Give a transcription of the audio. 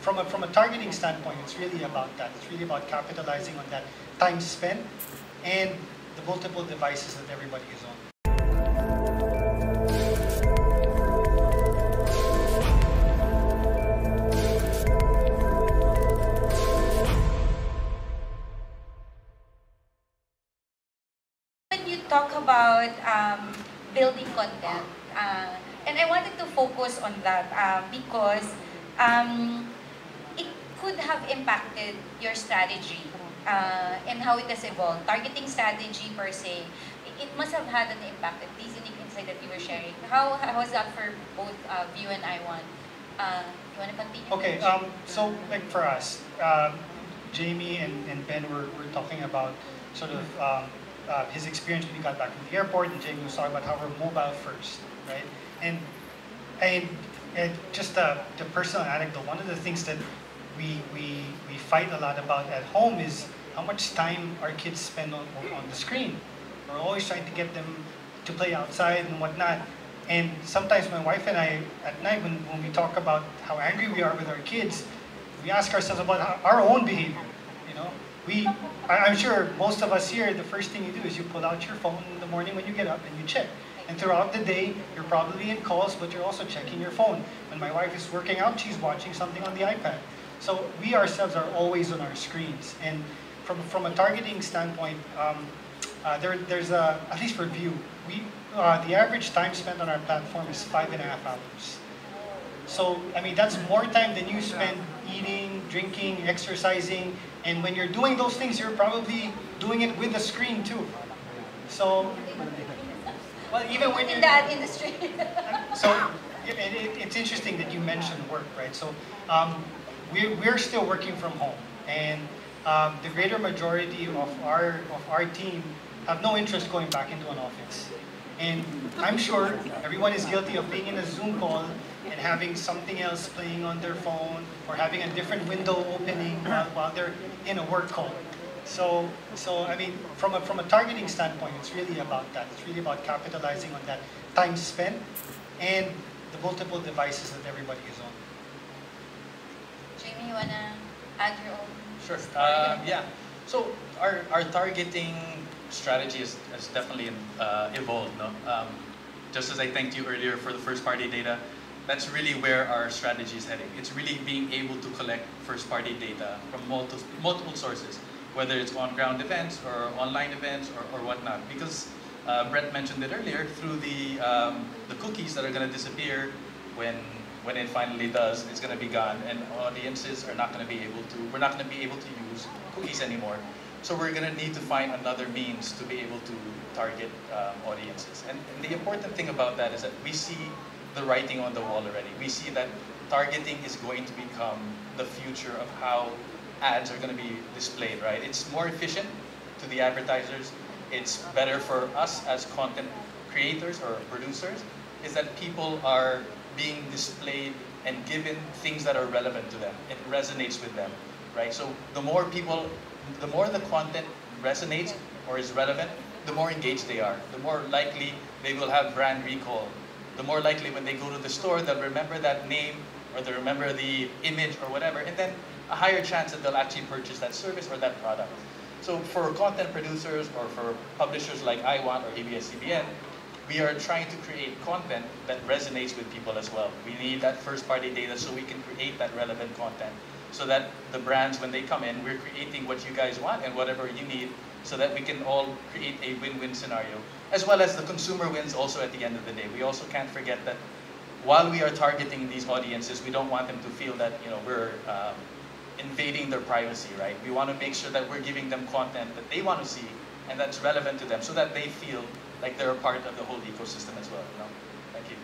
from a targeting standpoint, it's really about that. It's really about capitalizing on that time spent and the multiple devices that everybody is on. When you talk about building content, and I wanted to focus on that because it could have impacted your strategy and how it has evolved. Targeting strategy per se, it must have had an impact, at least unique insight that you were sharing. How was that for both you and I want? You want to continue? Okay, so like for us, Jamie and Ben were talking about sort of his experience when he got back from the airport, and Jamie was talking about how we're mobile first, right? And just the personal anecdote, one of the things that we fight a lot about at home is how much time our kids spend on the screen. We're always trying to get them to play outside and whatnot. And sometimes my wife and I, at night, when we talk about how angry we are with our kids, we ask ourselves about our own behavior. You know, I'm sure most of us here, the first thing you do is you pull out your phone in the morning when you get up and you check. And throughout the day, you're probably in calls, but you're also checking your phone. When my wife is working out, she's watching something on the iPad. So we ourselves are always on our screens. And from a targeting standpoint, there's at least for View, the average time spent on our platform is 5.5 hours. So, I mean, that's more time than you spend eating, drinking, exercising, and when you're doing those things, you're probably doing it with the screen too. So, well, even when you're in that industry. So, it's interesting that you mentioned work, right? So, we're still working from home, and the greater majority of our team have no interest going back into an office. And I'm sure everyone is guilty of being in a Zoom call and having something else playing on their phone, or having a different window opening while they're in a work call. So I mean, from a targeting standpoint, it's really about that. It's really about capitalizing on that time spent and the multiple devices that everybody is on. Jamie, you wanna add your own? Sure. Yeah. So our targeting strategy has definitely evolved. No? Just as I thanked you earlier for the first-party data, that's really where our strategy is heading. It's really being able to collect first-party data from multiple sources, whether it's on-ground events or online events or whatnot. Because Brett mentioned it earlier, through the cookies that are going to disappear when it finally does, it's going to be gone, and audiences are not going to be able to. We're not going to be able to use cookies anymore. So we're going to need to find another means to be able to target audiences. And the important thing about that is that we see the writing on the wall already. We see that targeting is going to become the future of how ads are going to be displayed, right? It's more efficient to the advertisers. It's better for us as content creators or producers, is that people are being displayed and given things that are relevant to them. It resonates with them, right? So the more the content resonates or is relevant, the more engaged they are. The more likely they will have brand recall. The more likely when they go to the store, they'll remember that name, or they'll remember the image or whatever, and then a higher chance that they'll actually purchase that service or that product. So for content producers or for publishers like iWant or ABS-CBN, we are trying to create content that resonates with people as well. We need that first-party data so we can create that relevant content, so that the brands, when they come in, we're creating what you guys want and whatever you need, so that we can all create a win-win scenario, as well as the consumer wins also at the end of the day. We also can't forget that while we are targeting these audiences, we don't want them to feel that, you know, we're invading their privacy, right? We want to make sure that we're giving them content that they want to see and that's relevant to them, so that they feel like they're a part of the whole ecosystem as well. You know? Thank you.